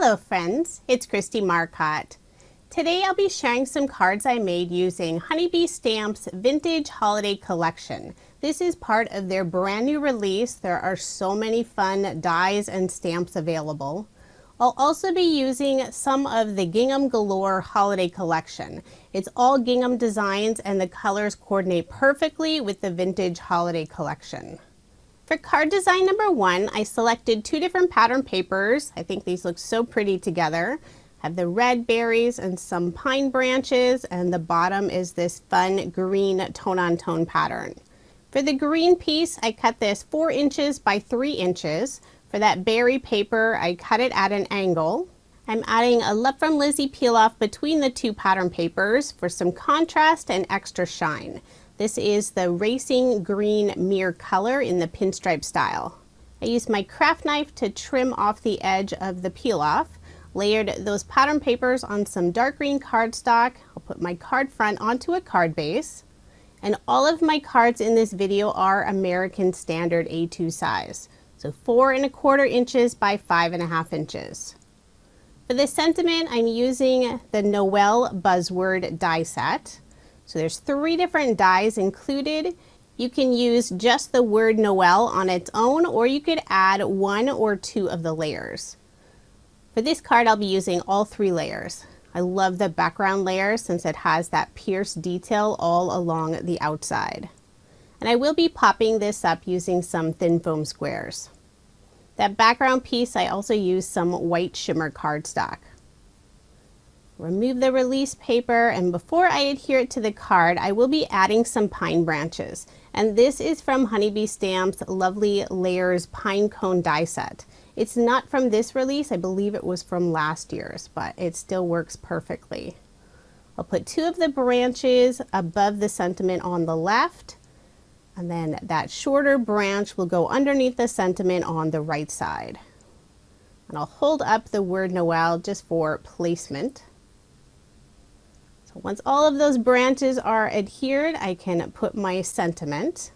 Hello friends, it's Kristie Marcotte. Today I'll be sharing some cards I made using Honeybee Stamps Vintage Holiday Collection. This is part of their brand new release. There are so many fun dies and stamps available. I'll also be using some of the Gingham Galore Holiday Collection. It's all gingham designs and the colors coordinate perfectly with the Vintage Holiday Collection. For card design number 1, I selected 2 different pattern papers. I think these look so pretty together. I have the red berries and some pine branches, and the bottom is this fun green tone-on-tone pattern. For the green piece, I cut this 4 inches by 3 inches. For that berry paper, I cut it at an angle. I'm adding a Love from Lizzie peel off between the 2 pattern papers for some contrast and extra shine. This is the Racing Green Mirror color in the pinstripe style. I used my craft knife to trim off the edge of the peel off, layered those pattern papers on some dark green cardstock. I'll put my card front onto a card base, and all of my cards in this video are American Standard A2 size, so 4 1/4 inches by 5 1/2 inches. For this sentiment, I'm using the Noel Buzzword die set. So there's 3 different dies included. You can use just the word Noel on its own, or you could add 1 or 2 of the layers. For this card, I'll be using all 3 layers. I love the background layer since it has that pierced detail all along the outside. And I will be popping this up using some thin foam squares. That background piece, I also used some white shimmer cardstock. Remove the release paper, and before I adhere it to the card, I will be adding some pine branches. And this is from Honeybee Stamps Lovely Layers Pinecone die set. It's not from this release, I believe it was from last year's, but it still works perfectly. I'll put 2 of the branches above the sentiment on the left, and then that shorter branch will go underneath the sentiment on the right side. And I'll hold up the word Noel just for placement. So once all of those branches are adhered, I can put my sentiment.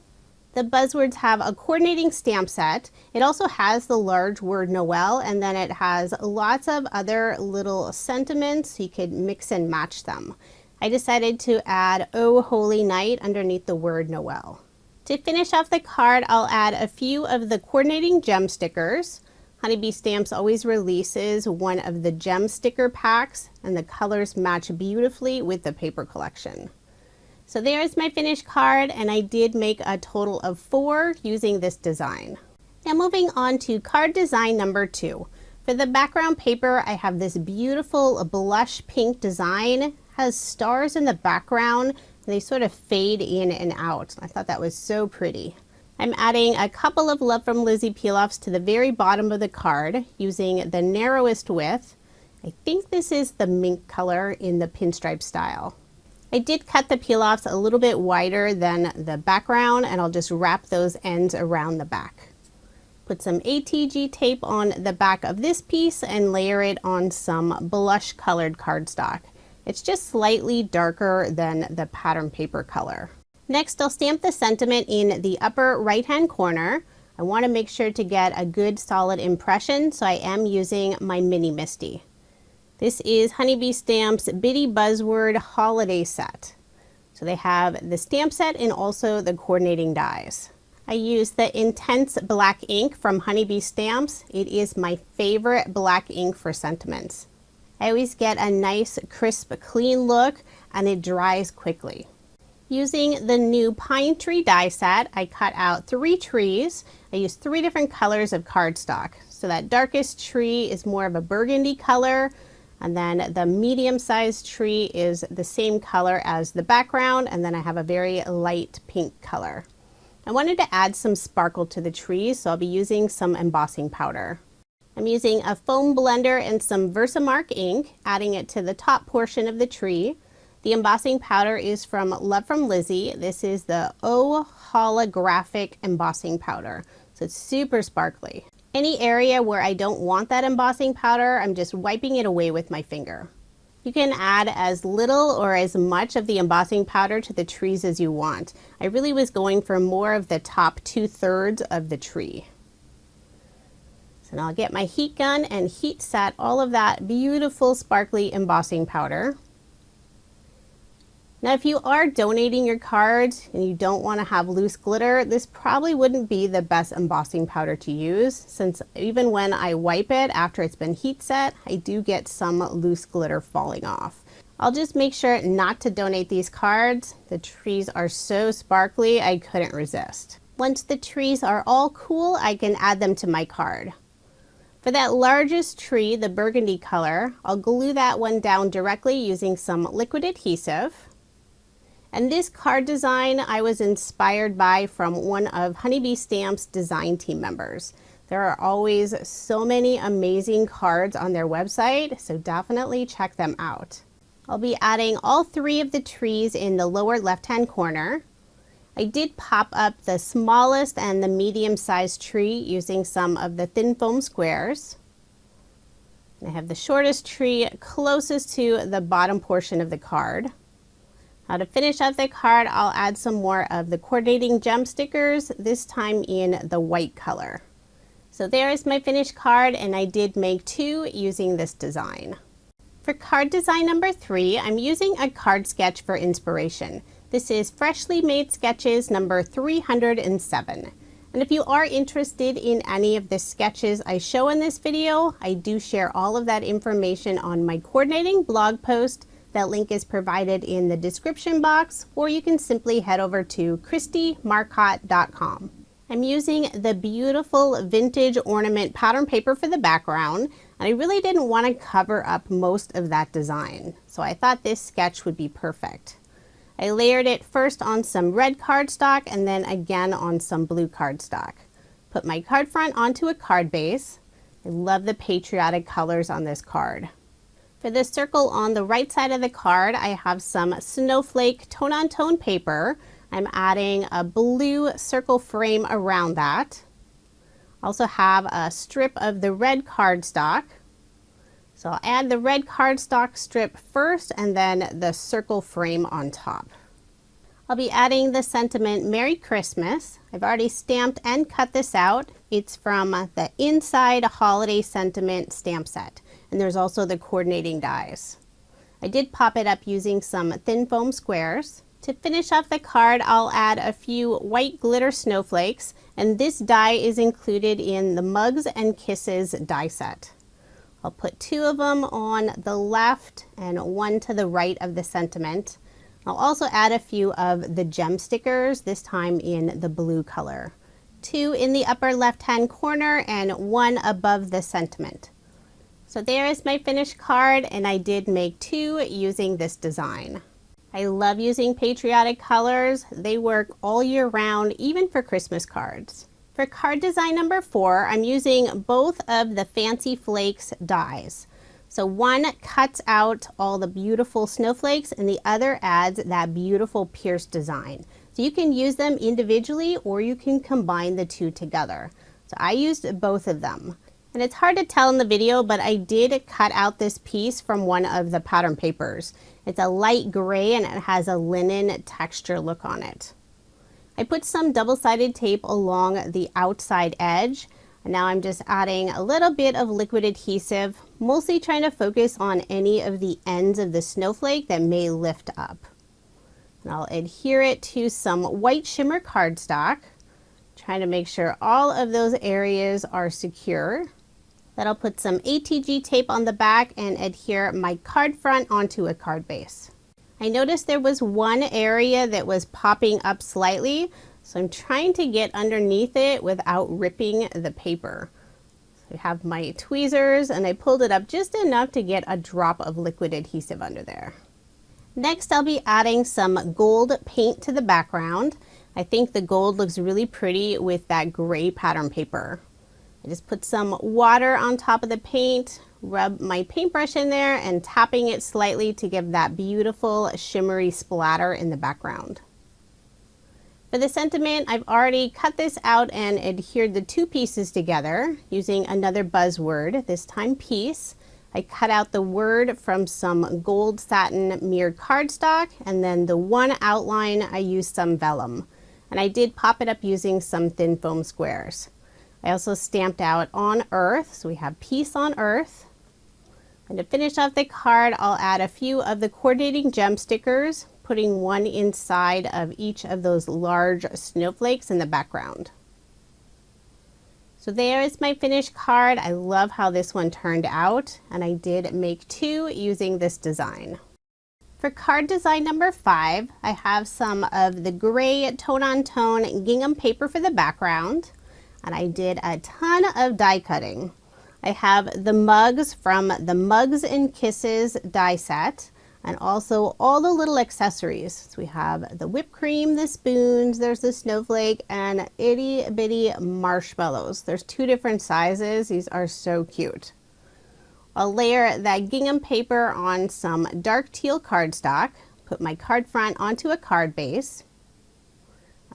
The Buzzwords have a coordinating stamp set. It also has the large word Noel, and then it has lots of other little sentiments. You could mix and match them. I decided to add Oh Holy Night underneath the word Noel. To finish off the card, I'll add a few of the coordinating gem stickers. Honeybee Stamps always releases one of the gem sticker packs, and the colors match beautifully with the paper collection. So there's my finished card, and I did make a total of 4 using this design. Now moving on to card design number 2. For the background paper, I have this beautiful blush pink design. It has stars in the background, and they sort of fade in and out. I thought that was so pretty. I'm adding a couple of Love from Lizzie peel-offs to the very bottom of the card using the narrowest width. I think this is the mink color in the pinstripe style. I did cut the peel-offs a little bit wider than the background, and I'll just wrap those ends around the back. Put some ATG tape on the back of this piece and layer it on some blush colored cardstock. It's just slightly darker than the pattern paper color. Next, I'll stamp the sentiment in the upper right-hand corner. I want to make sure to get a good solid impression, so I am using my Mini Misty. This is Honeybee Stamps Bitty Buzzword Holiday Set. So they have the stamp set and also the coordinating dies. I used the Intense Black ink from Honeybee Stamps. It is my favorite black ink for sentiments. I always get a nice, crisp, clean look, and it dries quickly. Using the new Pine Tree die set, I cut out 3 trees. I used 3 different colors of cardstock. So that darkest tree is more of a burgundy color, and then the medium-sized tree is the same color as the background, and then I have a very light pink color. I wanted to add some sparkle to the trees, so I'll be using some embossing powder. I'm using a foam blender and some VersaMark ink, adding it to the top portion of the tree. The embossing powder is from Love from Lizzie. This is the O Holographic embossing powder. So it's super sparkly. Any area where I don't want that embossing powder, I'm just wiping it away with my finger. You can add as little or as much of the embossing powder to the trees as you want. I really was going for more of the top 2/3 of the tree. So And I'll get my heat gun and heat set all of that beautiful sparkly embossing powder. Now if you are donating your cards and you don't want to have loose glitter, this probably wouldn't be the best embossing powder to use, since even when I wipe it after it's been heat set, I do get some loose glitter falling off. I'll just make sure not to donate these cards. The trees are so sparkly, I couldn't resist. Once the trees are all cool, I can add them to my card. For that largest tree, the burgundy color, I'll glue that one down directly using some liquid adhesive. And this card design I was inspired by from one of Honeybee Stamp's design team members. There are always so many amazing cards on their website, so definitely check them out. I'll be adding all 3 of the trees in the lower left-hand corner. I did pop up the smallest and the medium-sized tree using some of the thin foam squares. I have the shortest tree closest to the bottom portion of the card. Now to finish up the card, I'll add some more of the coordinating gem stickers, this time in the white color. So there is my finished card, and I did make 2 using this design. For card design number 3, I'm using a card sketch for inspiration. This is Freshly Made Sketches number 307. And if you are interested in any of the sketches I show in this video, I do share all of that information on my coordinating blog post. That link is provided in the description box, or you can simply head over to KristieMarcotte.com. I'm using the beautiful vintage ornament pattern paper for the background, and I really didn't want to cover up most of that design, so I thought this sketch would be perfect. I layered it first on some red cardstock and then again on some blue cardstock. Put my card front onto a card base. I love the patriotic colors on this card. For the circle on the right side of the card, I have some snowflake tone-on-tone paper. I'm adding a blue circle frame around that. Also have a strip of the red cardstock. So I'll add the red cardstock strip first and then the circle frame on top. I'll be adding the sentiment Merry Christmas. I've already stamped and cut this out. It's from the Inside Holiday Sentiment stamp set. And there's also the coordinating dies. I did pop it up using some thin foam squares. To finish off the card, I'll add a few white glitter snowflakes, and this die is included in the Mugs and Kisses die set. I'll put 2 of them on the left and 1 to the right of the sentiment. I'll also add a few of the gem stickers, this time in the blue color. 2 in the upper left-hand corner and 1 above the sentiment. So there is my finished card, and I did make 2 using this design. I love using patriotic colors. They work all year round, even for Christmas cards. For card design number 4, I'm using both of the Fancy Flakes dies. So one cuts out all the beautiful snowflakes and the other adds that beautiful pierced design. So you can use them individually or you can combine the 2 together. So I used both of them. And it's hard to tell in the video, but I did cut out this piece from one of the pattern papers. It's a light gray and it has a linen texture look on it. I put some double-sided tape along the outside edge. And now I'm just adding a little bit of liquid adhesive, mostly trying to focus on any of the ends of the snowflake that may lift up. And I'll adhere it to some white shimmer cardstock, trying to make sure all of those areas are secure. Then I'll put some ATG tape on the back and adhere my card front onto a card base. I noticed there was one area that was popping up slightly, so I'm trying to get underneath it without ripping the paper. So I have my tweezers and I pulled it up just enough to get a drop of liquid adhesive under there. Next, I'll be adding some gold paint to the background. I think the gold looks really pretty with that gray pattern paper. I just put some water on top of the paint, rub my paintbrush in there and tapping it slightly to give that beautiful shimmery splatter in the background. For the sentiment, I've already cut this out and adhered the 2 pieces together using another buzzword, this time peace. I cut out the word from some gold satin mirrored cardstock, and then the one outline I used some vellum. And I did pop it up using some thin foam squares. I also stamped out on earth, so we have peace on earth. And to finish off the card, I'll add a few of the coordinating gem stickers, putting one inside of each of those large snowflakes in the background. So there is my finished card. I love how this one turned out, and I did make 2 using this design. For card design number 5, I have some of the gray tone-on-tone gingham paper for the background, and I did a ton of die cutting. I have the mugs from the Mugs and Kisses die set, and also all the little accessories. So we have the whipped cream, the spoons, there's the snowflake, and itty bitty marshmallows. There's 2 different sizes. These are so cute. I'll layer that gingham paper on some dark teal cardstock, put my card front onto a card base,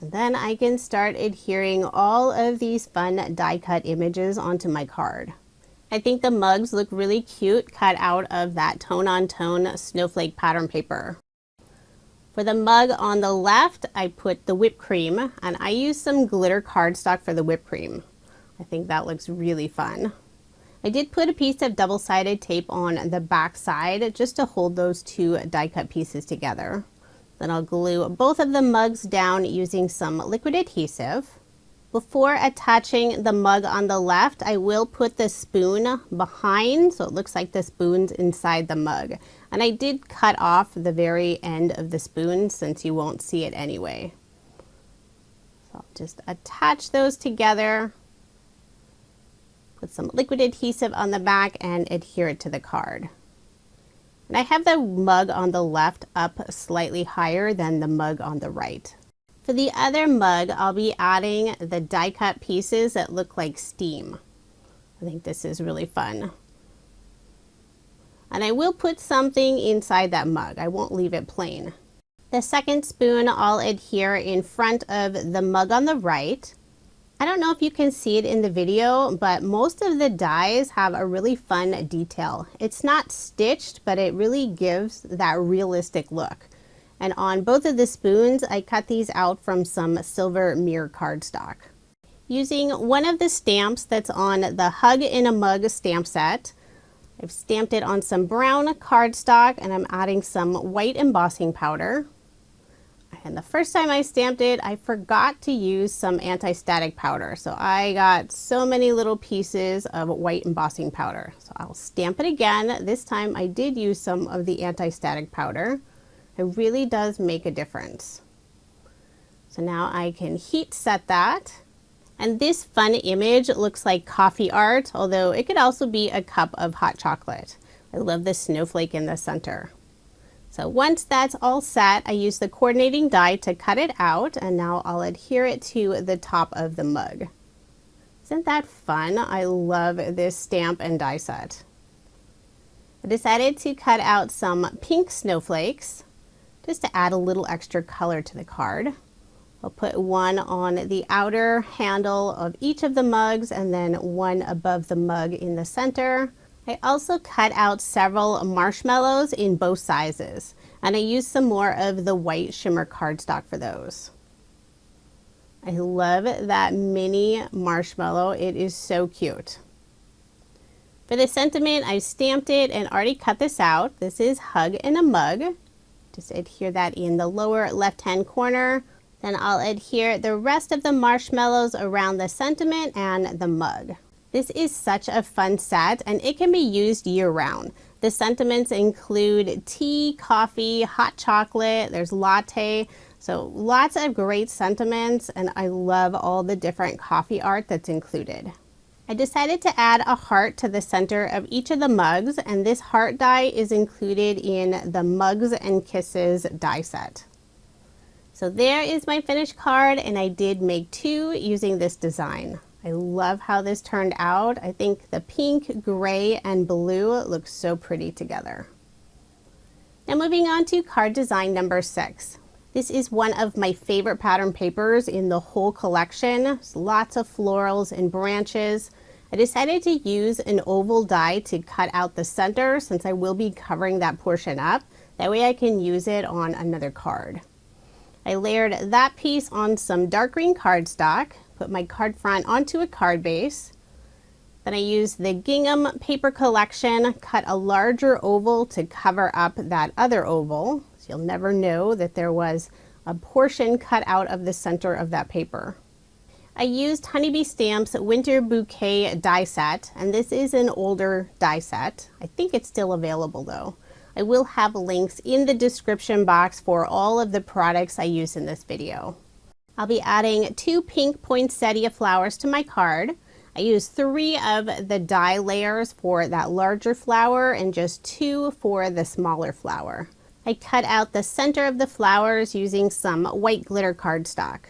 and then I can start adhering all of these fun die cut images onto my card. I think the mugs look really cute cut out of that tone-on-tone snowflake pattern paper. For the mug on the left, I put the whipped cream, and I used some glitter cardstock for the whipped cream. I think that looks really fun. I did put a piece of double-sided tape on the back side just to hold those 2 die cut pieces together. Then I'll glue both of the mugs down using some liquid adhesive. Before attaching the mug on the left, I will put the spoon behind so it looks like the spoon's inside the mug. And I did cut off the very end of the spoon since you won't see it anyway. So I'll just attach those together. Put some liquid adhesive on the back and adhere it to the card. And I have the mug on the left up slightly higher than the mug on the right. For the other mug, I'll be adding the die cut pieces that look like steam. I think this is really fun. And I will put something inside that mug. I won't leave it plain. The second spoon I'll adhere in front of the mug on the right. I don't know if you can see it in the video, but most of the dies have a really fun detail. It's not stitched, but it really gives that realistic look. And on both of the spoons, I cut these out from some silver mirror cardstock. Using one of the stamps that's on the Hug in a Mug stamp set, I've stamped it on some brown cardstock, and I'm adding some white embossing powder. And the first time I stamped it, I forgot to use some anti-static powder. So I got so many little pieces of white embossing powder. So I'll stamp it again. This time I did use some of the anti-static powder. It really does make a difference. So now I can heat set that. And this fun image looks like coffee art, although it could also be a cup of hot chocolate. I love the snowflake in the center. So once that's all set, I use the coordinating die to cut it out, and now I'll adhere it to the top of the mug. Isn't that fun? I love this stamp and die set. I decided to cut out some pink snowflakes just to add a little extra color to the card. I'll put one on the outer handle of each of the mugs and then one above the mug in the center. I also cut out several marshmallows in both sizes, and I used some more of the white shimmer cardstock for those. I love that mini marshmallow. It is so cute. For the sentiment, I stamped it and already cut this out. This is Hug in a Mug. Just adhere that in the lower left-hand corner. Then I'll adhere the rest of the marshmallows around the sentiment and the mug. This is such a fun set, and it can be used year-round. The sentiments include tea, coffee, hot chocolate, there's latte, so lots of great sentiments, and I love all the different coffee art that's included. I decided to add a heart to the center of each of the mugs, and this heart die is included in the Mugs and Kisses die set. So there is my finished card, and I did make 2 using this design. I love how this turned out. I think the pink, gray, and blue look so pretty together. Now moving on to card design number 6. This is one of my favorite pattern papers in the whole collection. There's lots of florals and branches. I decided to use an oval die to cut out the center since I will be covering that portion up. That way I can use it on another card. I layered that piece on some dark green cardstock, put my card front onto a card base. Then I use the Gingham paper collection, cut a larger oval to cover up that other oval. So you'll never know that there was a portion cut out of the center of that paper. I used Honeybee Stamps Winter Bouquet die set, and this is an older die set. I think it's still available though. I will have links in the description box for all of the products I use in this video. I'll be adding 2 pink poinsettia flowers to my card. I used 3 of the die layers for that larger flower and just 2 for the smaller flower. I cut out the center of the flowers using some white glitter cardstock.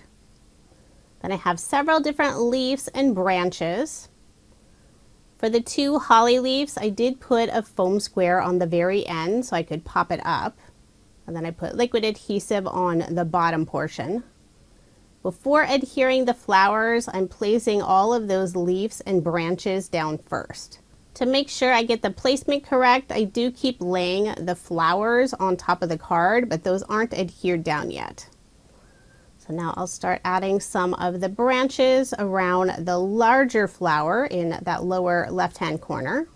Then I have several different leaves and branches. For the 2 holly leaves, I did put a foam square on the very end so I could pop it up. And then I put liquid adhesive on the bottom portion. Before adhering the flowers, I'm placing all of those leaves and branches down first. To make sure I get the placement correct, I do keep laying the flowers on top of the card, but those aren't adhered down yet. So now I'll start adding some of the branches around the larger flower in that lower left-hand corner.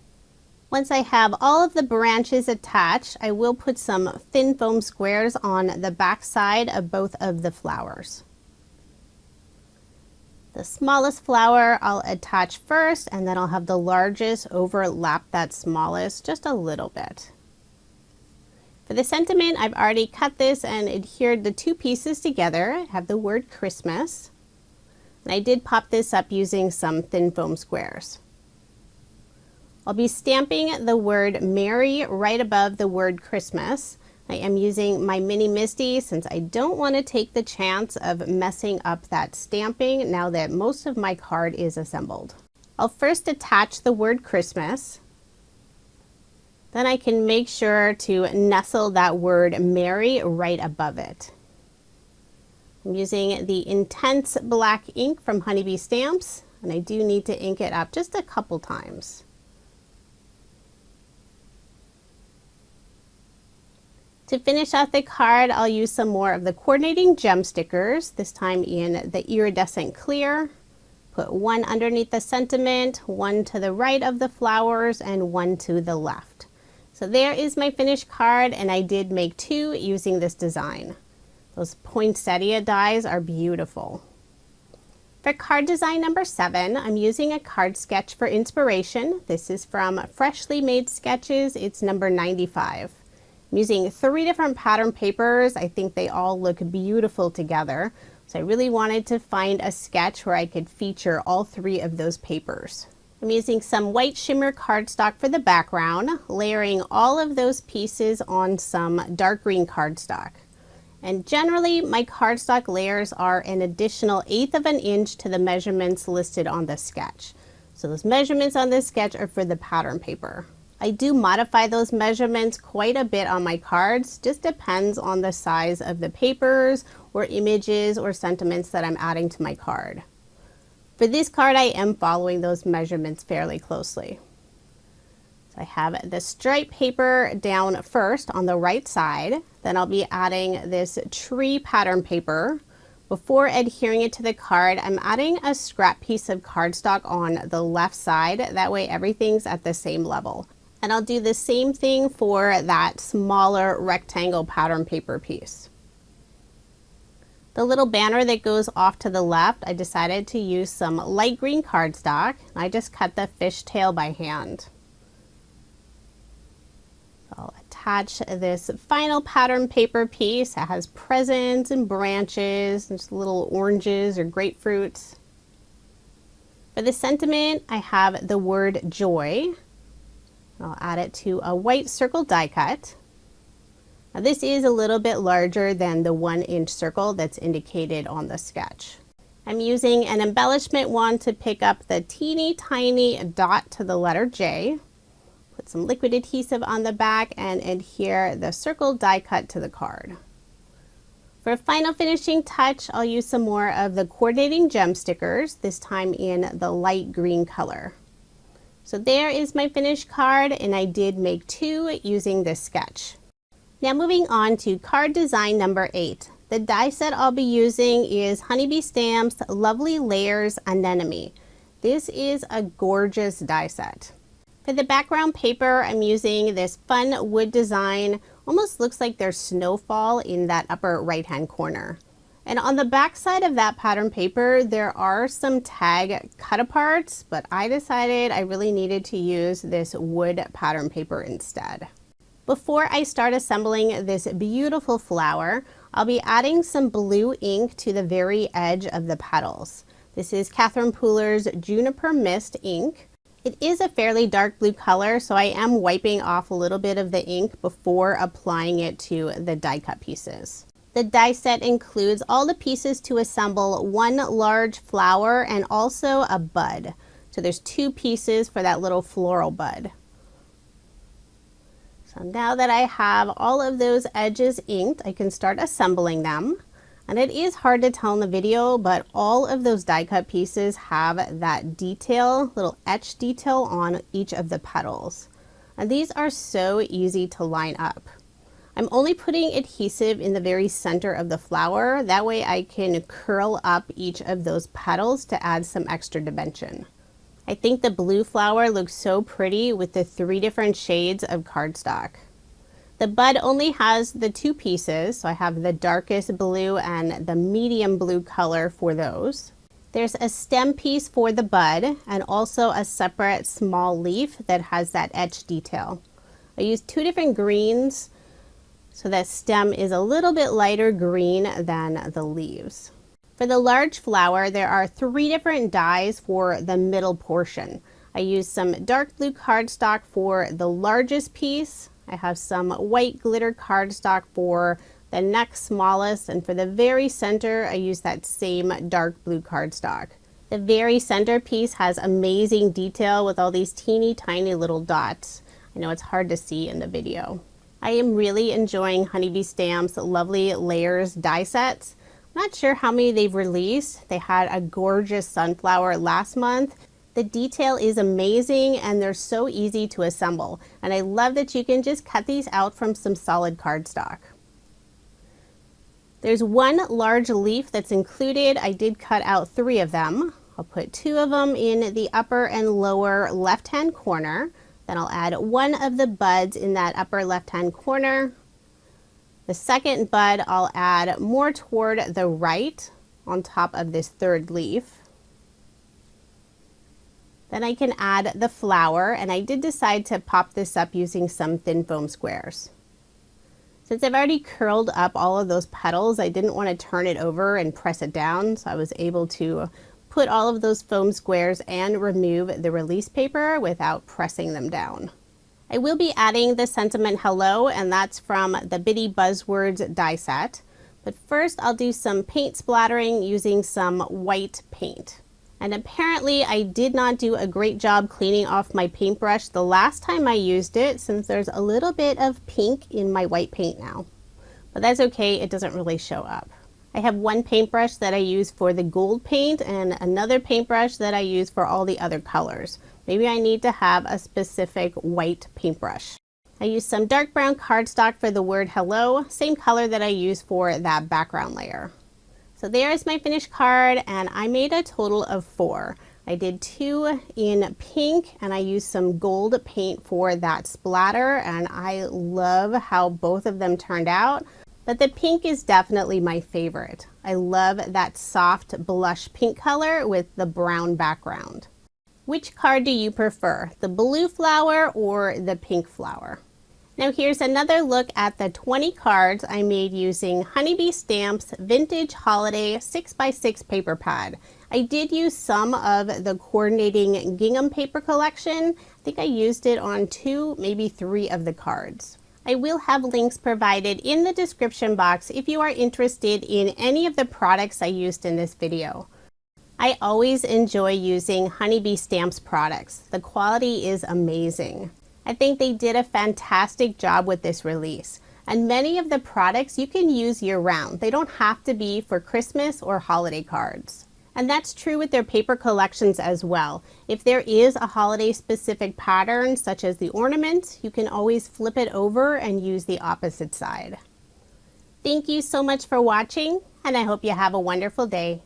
Once I have all of the branches attached, I will put some thin foam squares on the back side of both of the flowers. The smallest flower I'll attach first, and then I'll have the largest overlap that smallest just a little bit. For the sentiment, I've already cut this and adhered the 2 pieces together. I have the word Christmas. And I did pop this up using some thin foam squares. I'll be stamping the word Merry right above the word Christmas. I am using my mini MISTI since I don't want to take the chance of messing up that stamping now that most of my card is assembled. I'll first attach the word Christmas. Then I can make sure to nestle that word Merry right above it. I'm using the Intense Black ink from Honeybee Stamps, and I do need to ink it up just a couple times. To finish off the card, I'll use some more of the coordinating gem stickers, this time in the iridescent clear. Put 1 underneath the sentiment, 1 to the right of the flowers, and 1 to the left. So there is my finished card, and I did make 2 using this design. Those poinsettia dies are beautiful. For card design number 7, I'm using a card sketch for inspiration. This is from Freshly Made Sketches. It's number 95. I'm using 3 different pattern papers. I think they all look beautiful together. So I really wanted to find a sketch where I could feature all 3 of those papers. I'm using some white shimmer cardstock for the background, layering all of those pieces on some dark green cardstock. And generally my cardstock layers are an additional 1/8 of an inch to the measurements listed on the sketch. So those measurements on this sketch are for the pattern paper. I do modify those measurements quite a bit on my cards, just depends on the size of the papers or images or sentiments that I'm adding to my card. For this card, I am following those measurements fairly closely. So I have the stripe paper down first on the right side. Then I'll be adding this tree pattern paper. Before adhering it to the card, I'm adding a scrap piece of cardstock on the left side. That way everything's at the same level. And I'll do the same thing for that smaller rectangle pattern paper piece. The little banner that goes off to the left, I decided to use some light green cardstock. I just cut the fishtail by hand. So I'll attach this final pattern paper piece. It has presents and branches and just little oranges or grapefruits. For the sentiment, I have the word joy. I'll add it to a white circle die cut. Now this is a little bit larger than the 1-inch circle that's indicated on the sketch. I'm using an embellishment wand to pick up the teeny tiny dot to the letter J. Put some liquid adhesive on the back and adhere the circle die cut to the card. For a final finishing touch, I'll use some more of the coordinating gem stickers, this time in the light green color. So there is my finished card, and I did make 2 using this sketch. Now moving on to card design number 8. The die set I'll be using is Honeybee Stamps Lovely Layers Anemone. This is a gorgeous die set. For the background paper, I'm using this fun wood design. Almost looks like there's snowfall in that upper right-hand corner. And on the back side of that pattern paper, there are some tag cut-aparts, but I decided I really needed to use this wood pattern paper instead. Before I start assembling this beautiful flower, I'll be adding some blue ink to the very edge of the petals. This is Catherine Pooler's Juniper Mist ink. It is a fairly dark blue color, so I am wiping off a little bit of the ink before applying it to the die cut pieces. The die set includes all the pieces to assemble one large flower and also a bud. So there's 2 pieces for that little floral bud. So now that I have all of those edges inked, I can start assembling them. And it is hard to tell in the video, but all of those die cut pieces have that detail, little etch detail on each of the petals. And these are so easy to line up. I'm only putting adhesive in the very center of the flower. That way I can curl up each of those petals to add some extra dimension. I think the blue flower looks so pretty with the 3 different shades of cardstock. The bud only has the 2 pieces, so I have the darkest blue and the medium blue color for those. There's a stem piece for the bud and also a separate small leaf that has that etch detail. I used 2 different greens, so that stem is a little bit lighter green than the leaves. For the large flower, there are 3 different dies for the middle portion. I used some dark blue cardstock for the largest piece. I have some white glitter cardstock for the next smallest, and for the very center, I used that same dark blue cardstock. The very center piece has amazing detail with all these teeny tiny little dots. I know it's hard to see in the video. I am really enjoying Honeybee Stamps Lovely Layers die sets. I'm not sure how many they've released. They had a gorgeous sunflower last month. The detail is amazing and they're so easy to assemble. And I love that you can just cut these out from some solid cardstock. There's 1 large leaf that's included. I did cut out 3 of them. I'll put 2 of them in the upper and lower left-hand corner. Then I'll add 1 of the buds in that upper left-hand corner. The second bud I'll add more toward the right on top of this 3rd leaf. Then I can add the flower, and I did decide to pop this up using some thin foam squares. Since I've already curled up all of those petals, I didn't want to turn it over and press it down, so I was able to put all of those foam squares and remove the release paper without pressing them down. I will be adding the Sentiment Hello, and that's from the Bitty Buzzwords die set. But first I'll do some paint splattering using some white paint. And apparently I did not do a great job cleaning off my paintbrush the last time I used it, since there's a little bit of pink in my white paint now. But that's okay, it doesn't really show up. I have 1 paintbrush that I use for the gold paint and another paintbrush that I use for all the other colors. Maybe I need to have a specific white paintbrush. I used some dark brown cardstock for the word hello, same color that I used for that background layer. So there is my finished card, and I made a total of 4. I did 2 in pink, and I used some gold paint for that splatter, and I love how both of them turned out. But the pink is definitely my favorite. I love that soft blush pink color with the brown background. Which card do you prefer, the blue flower or the pink flower? Now here's another look at the 20 cards I made using Honeybee Stamps Vintage Holiday 6x6 paper pad. I did use some of the coordinating gingham paper collection. I think I used it on 2, maybe 3 of the cards. I will have links provided in the description box if you are interested in any of the products I used in this video. I always enjoy using Honeybee Stamps products. The quality is amazing. I think they did a fantastic job with this release. And many of the products you can use year-round. They don't have to be for Christmas or holiday cards. And that's true with their paper collections as well. If there is a holiday-specific pattern, such as the ornament, you can always flip it over and use the opposite side. Thank you so much for watching, and I hope you have a wonderful day.